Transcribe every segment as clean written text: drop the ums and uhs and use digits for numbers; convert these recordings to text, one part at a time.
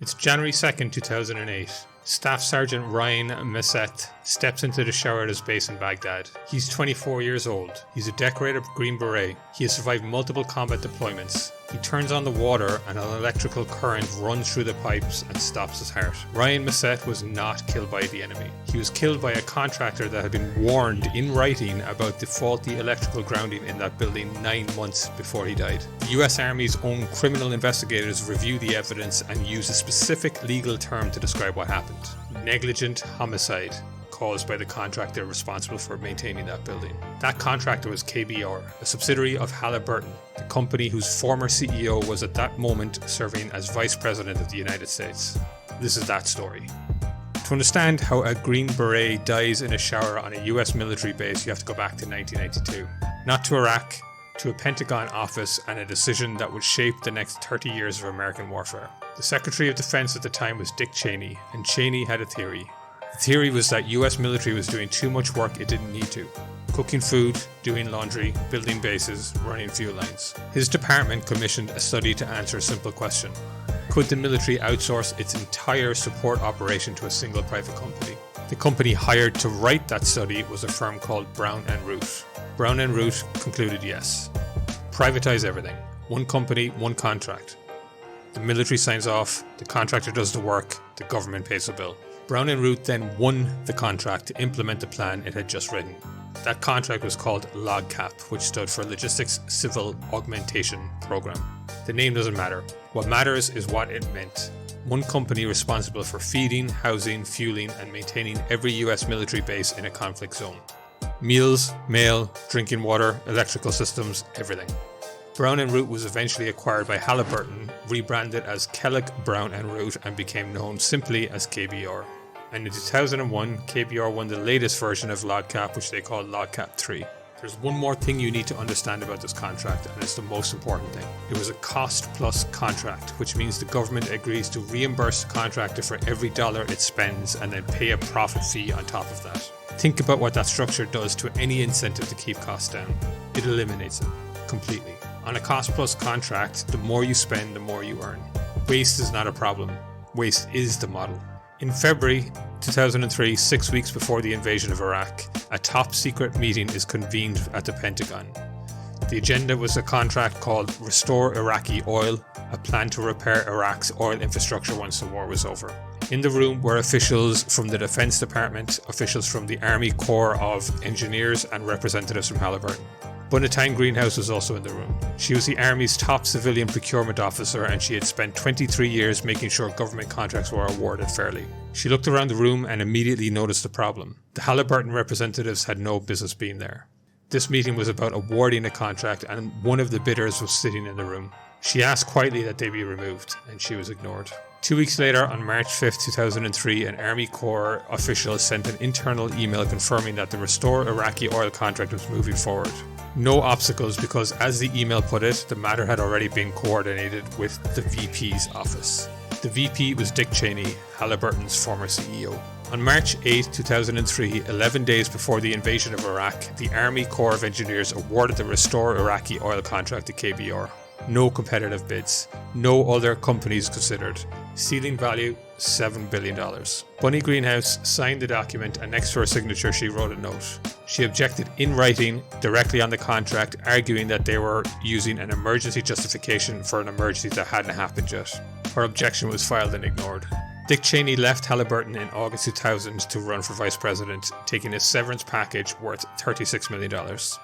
It's January 2nd, 2008. Staff Sergeant Ryan Massett steps into the shower at his base in Baghdad. He's 24 years old. He's a decorated Green Beret. He has survived multiple combat deployments. He turns on the water and an electrical current runs through the pipes and stops his heart. Ryan Massett was not killed by the enemy. He was killed by a contractor that had been warned in writing about the faulty electrical grounding in that building 9 months before he died. The US Army's own criminal investigators reviewed the evidence and used a specific legal term to describe what happened. Negligent homicide caused by the contractor responsible for maintaining that building. That contractor was KBR, a subsidiary of Halliburton, the company whose former CEO was at that moment serving as Vice President of the United States. This is that story. To understand how a Green Beret dies in a shower on a US military base, you have to go back to 1992. Not to Iraq, to a Pentagon office and a decision that would shape the next 30 years of American warfare. The Secretary of Defense at the time was Dick Cheney, and Cheney had a theory. The theory was that US military was doing too much work it didn't need to. Cooking food, doing laundry, building bases, running fuel lines. His department commissioned a study to answer a simple question. Could the military outsource its entire support operation to a single private company? The company hired to write that study was a firm called Brown & Root. Brown & Root concluded yes. Privatize everything. One company, one contract. The military signs off, the contractor does the work, the government pays the bill. Brown & Root then won the contract to implement the plan it had just written. That contract was called LOGCAP, which stood for Logistics Civil Augmentation Program. The name doesn't matter. What matters is what it meant. One company responsible for feeding, housing, fueling, and maintaining every US military base in a conflict zone. Meals, mail, drinking water, electrical systems, everything. Brown & Root was eventually acquired by Halliburton, rebranded as Kellogg Brown & Root, and became known simply as KBR. And in 2001, KBR won the latest version of LOGCAP, which they called LOGCAP 3. There's one more thing you need to understand about this contract, and it's the most important thing. It was a cost-plus contract, which means the government agrees to reimburse the contractor for every dollar it spends and then pay a profit fee on top of that. Think about what that structure does to any incentive to keep costs down. It eliminates them completely. On a cost-plus contract, the more you spend, the more you earn. Waste is not a problem. Waste is the model. In February 2003, 6 weeks before the invasion of Iraq, a top-secret meeting is convened at the Pentagon. The agenda was a contract called Restore Iraqi Oil, a plan to repair Iraq's oil infrastructure once the war was over. In the room were officials from the Defense Department, officials from the Army Corps of Engineers, and representatives from Halliburton. Bunnatyne Greenhouse was also in the room. She was the Army's top civilian procurement officer, and she had spent 23 years making sure government contracts were awarded fairly. She looked around the room and immediately noticed the problem. The Halliburton representatives had no business being there. This meeting was about awarding a contract, and one of the bidders was sitting in the room. She asked quietly that they be removed, and she was ignored. 2 weeks later, on March 5, 2003, an Army Corps official sent an internal email confirming that the Restore Iraqi Oil contract was moving forward. No obstacles because, as the email put it, the matter had already been coordinated with the VP's office. The VP was Dick Cheney, Halliburton's former CEO. On March 8, 2003, 11 days before the invasion of Iraq, the Army Corps of Engineers awarded the Restore Iraqi Oil contract to KBR. No competitive bids. No other companies considered. Ceiling value, $7 billion. Bunny Greenhouse signed the document, and next to her signature she wrote a note. She objected in writing directly on the contract, arguing that they were using an emergency justification for an emergency that hadn't happened yet. Her objection was filed and ignored. Dick Cheney left Halliburton in August 2000 to run for vice president, taking a severance package worth $36 million.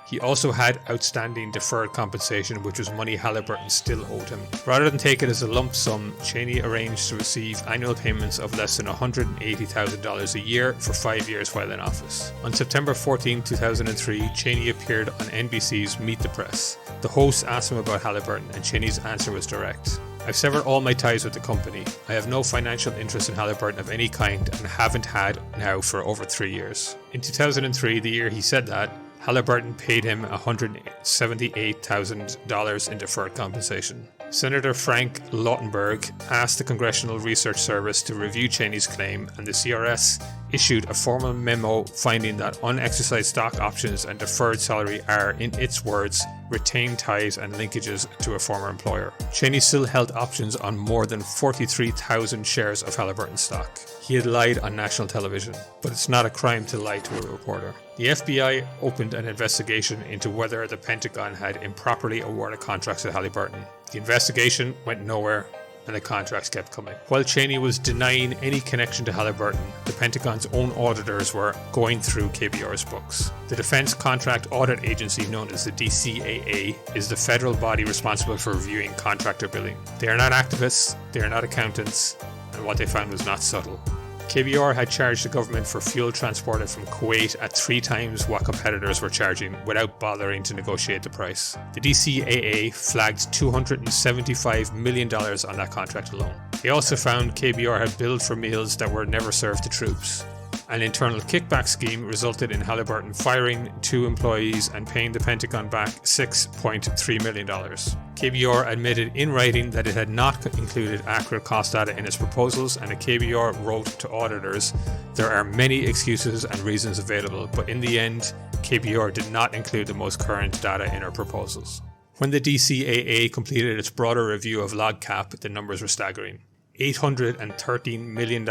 He also had outstanding deferred compensation, which was money Halliburton still owed him. Rather than take it as a lump sum, Cheney arranged to receive annual payments of less than $180,000 a year for 5 years while in office. On September 14, 2003, Cheney appeared on NBC's Meet the Press. The host asked him about Halliburton, and Cheney's answer was direct. I've severed all my ties with the company. I have no financial interest in Halliburton of any kind and haven't had now for over 3 years. In 2003, the year he said that, Halliburton paid him $178,000 in deferred compensation. Senator Frank Lautenberg asked the Congressional Research Service to review Cheney's claim, and the CRS issued a formal memo finding that unexercised stock options and deferred salary are, in its words, retained ties and linkages to a former employer. Cheney still held options on more than 43,000 shares of Halliburton stock. He had lied on national television, but it's not a crime to lie to a reporter. The FBI opened an investigation into whether the Pentagon had improperly awarded contracts to Halliburton. The investigation went nowhere, and the contracts kept coming. While Cheney was denying any connection to Halliburton, the Pentagon's own auditors were going through KBR's books. The Defense Contract Audit Agency, known as the DCAA, is the federal body responsible for reviewing contractor billing. They are not activists, they are not accountants, and what they found was not subtle. KBR had charged the government for fuel transported from Kuwait at 3 times what competitors were charging without bothering to negotiate the price. The DCAA flagged $275 million on that contract alone. They also found KBR had billed for meals that were never served to troops. An internal kickback scheme resulted in Halliburton firing 2 employees and paying the Pentagon back $6.3 million. KBR admitted in writing that it had not included accurate cost data in its proposals, and KBR wrote to auditors, "There are many excuses and reasons available, but in the end, KBR did not include the most current data in our proposals." When the DCAA completed its broader review of LOGCAP, the numbers were staggering. $813 million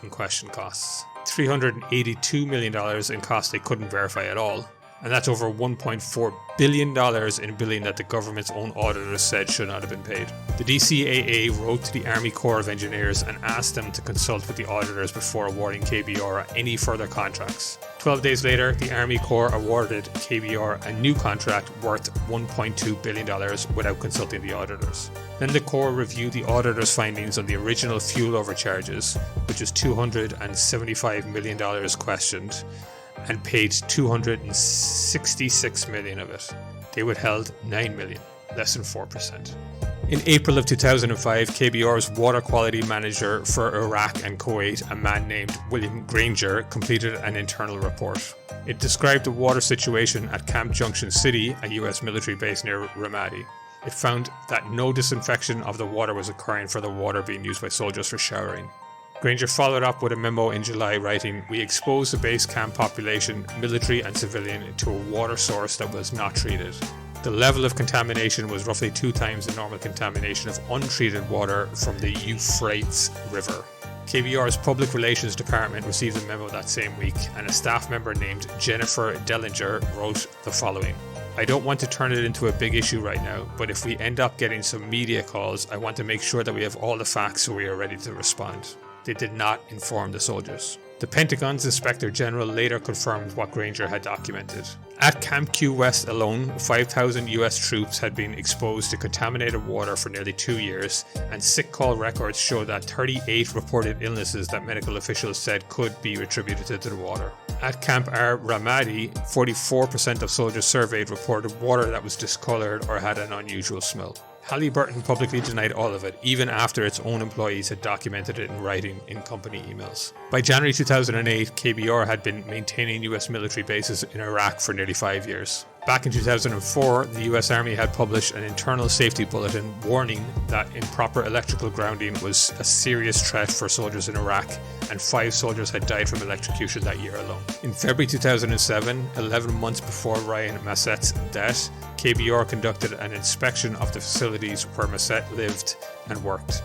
in question costs. $382 million in costs they couldn't verify at all, and that's over $1.4 billion in billing that the government's own auditors said should not have been paid. The DCAA wrote to the Army Corps of Engineers and asked them to consult with the auditors before awarding KBR any further contracts. 12 days later, the Army Corps awarded KBR a new contract worth $1.2 billion without consulting the auditors. Then the Corps reviewed the auditors' findings on the original fuel overcharges, which was $275 million questioned, and paid $266 million of it. They withheld $9 million, less than 4%. In April of 2005, KBR's water quality manager for Iraq and Kuwait, a man named William Granger, completed an internal report. It described the water situation at Camp Junction City, a US military base near Ramadi. It found that no disinfection of the water was occurring for the water being used by soldiers for showering. Granger followed up with a memo in July writing, "We exposed the base camp population, military and civilian, to a water source that was not treated. The level of contamination was roughly 2 times the normal contamination of untreated water from the Euphrates River." KBR's Public Relations Department received a memo that same week, and a staff member named Jennifer Dellinger wrote the following: "I don't want to turn it into a big issue right now, but if we end up getting some media calls, I want to make sure that we have all the facts so we are ready to respond." They did not inform the soldiers. The Pentagon's Inspector General later confirmed what Granger had documented. At Camp Q West alone, 5,000 US troops had been exposed to contaminated water for nearly 2 years, and sick call records show that 38 reported illnesses that medical officials said could be attributed to the water. At Camp R Ramadi, 44% of soldiers surveyed reported water that was discolored or had an unusual smell. Halliburton publicly denied all of it, even after its own employees had documented it in writing in company emails. By January 2008, KBR had been maintaining US military bases in Iraq for nearly 5 years. Back in 2004, the US Army had published an internal safety bulletin warning that improper electrical grounding was a serious threat for soldiers in Iraq, and 5 soldiers had died from electrocution that year alone. In February 2007, 11 months before Ryan Masset's death, KBR conducted an inspection of the facilities where Masset lived and worked.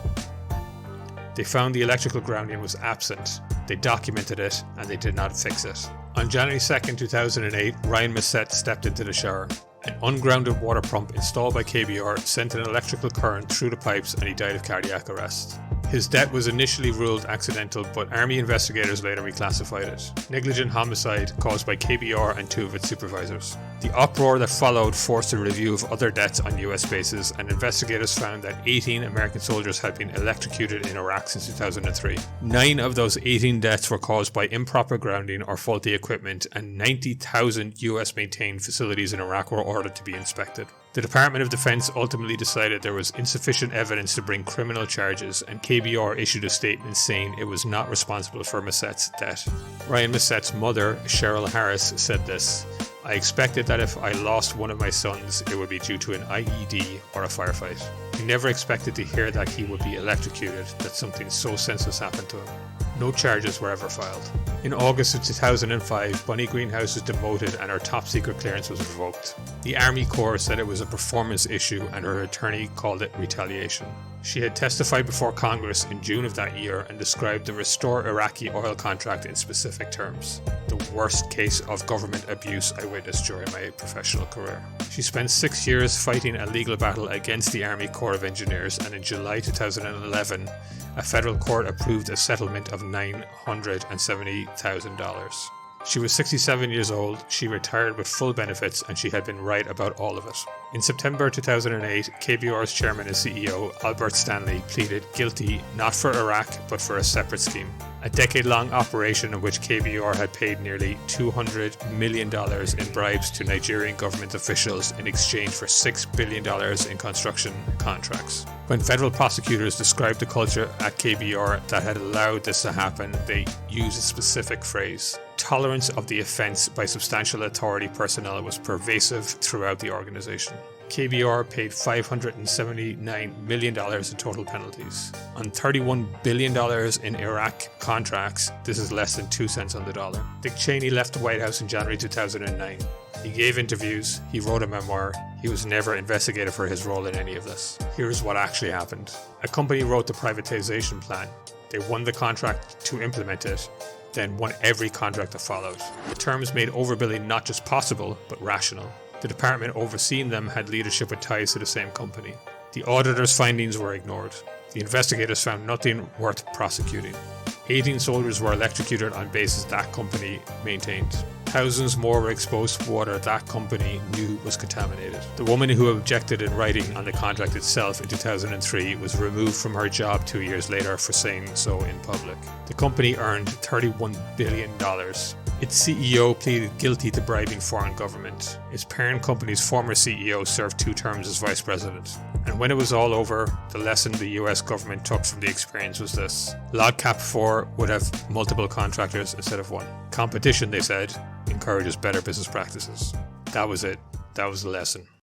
They found the electrical grounding was absent, they documented it, and they did not fix it. On January 2, 2008, Ryan Masset stepped into the shower. An ungrounded water pump installed by KBR sent an electrical current through the pipes, and he died of cardiac arrest. His death was initially ruled accidental, but Army investigators later reclassified it. Negligent homicide caused by KBR and 2 of its supervisors. The uproar that followed forced a review of other deaths on US bases, and investigators found that 18 American soldiers had been electrocuted in Iraq since 2003. 9 of those 18 deaths were caused by improper grounding or faulty equipment, and 90,000 US maintained facilities in Iraq were ordered to be inspected. The Department of Defense ultimately decided there was insufficient evidence to bring criminal charges, and KBR issued a statement saying it was not responsible for Masset's death. Ryan Masset's mother, Cheryl Harris, said this: "I expected that if I lost one of my sons, it would be due to an IED or a firefight." He never expected to hear that he would be electrocuted, that something so senseless happened to him. No charges were ever filed. In August of 2005, Bunny Greenhouse was demoted and her top secret clearance was revoked. The Army Corps said it was a performance issue and her attorney called it retaliation. She had testified before Congress in June of that year and described the Restore Iraqi oil contract in specific terms. The worst case of government abuse I witnessed during my professional career. She spent 6 years fighting a legal battle against the Army Corps of Engineers, and in July 2011, a federal court approved a settlement of $970,000. She was 67 years old, she retired with full benefits, and she had been right about all of it. In September 2008, KBR's chairman and CEO, Albert Stanley, pleaded guilty not for Iraq but for a separate scheme. A decade-long operation in which KBR had paid nearly $200 million in bribes to Nigerian government officials in exchange for $6 billion in construction contracts. When federal prosecutors described the culture at KBR that had allowed this to happen, they used a specific phrase. Tolerance of the offense by substantial authority personnel was pervasive throughout the organization. KBR paid $579 million in total penalties. On $31 billion in Iraq contracts, this is less than 2 cents on the dollar. Dick Cheney left the White House in January 2009. He gave interviews, he wrote a memoir, he was never investigated for his role in any of this. Here's what actually happened. A company wrote the privatization plan. They won the contract to implement it, then won every contract that followed. The terms made overbilling not just possible, but rational. The department overseeing them had leadership with ties to the same company. The auditors' findings were ignored. The investigators found nothing worth prosecuting. 18 soldiers were electrocuted on bases that company maintained. Thousands more were exposed to water that company knew was contaminated. The woman who objected in writing on the contract itself in 2003 was removed from her job 2 years later for saying so in public. The company earned $31 billion. Its CEO pleaded guilty to bribing foreign government. Its parent company's former CEO served 2 terms as vice president. And when it was all over, the lesson the US government took from the experience was this. LOGCAP 4 would have multiple contractors instead of one. Competition, they said, encourages better business practices. That was it. That was the lesson.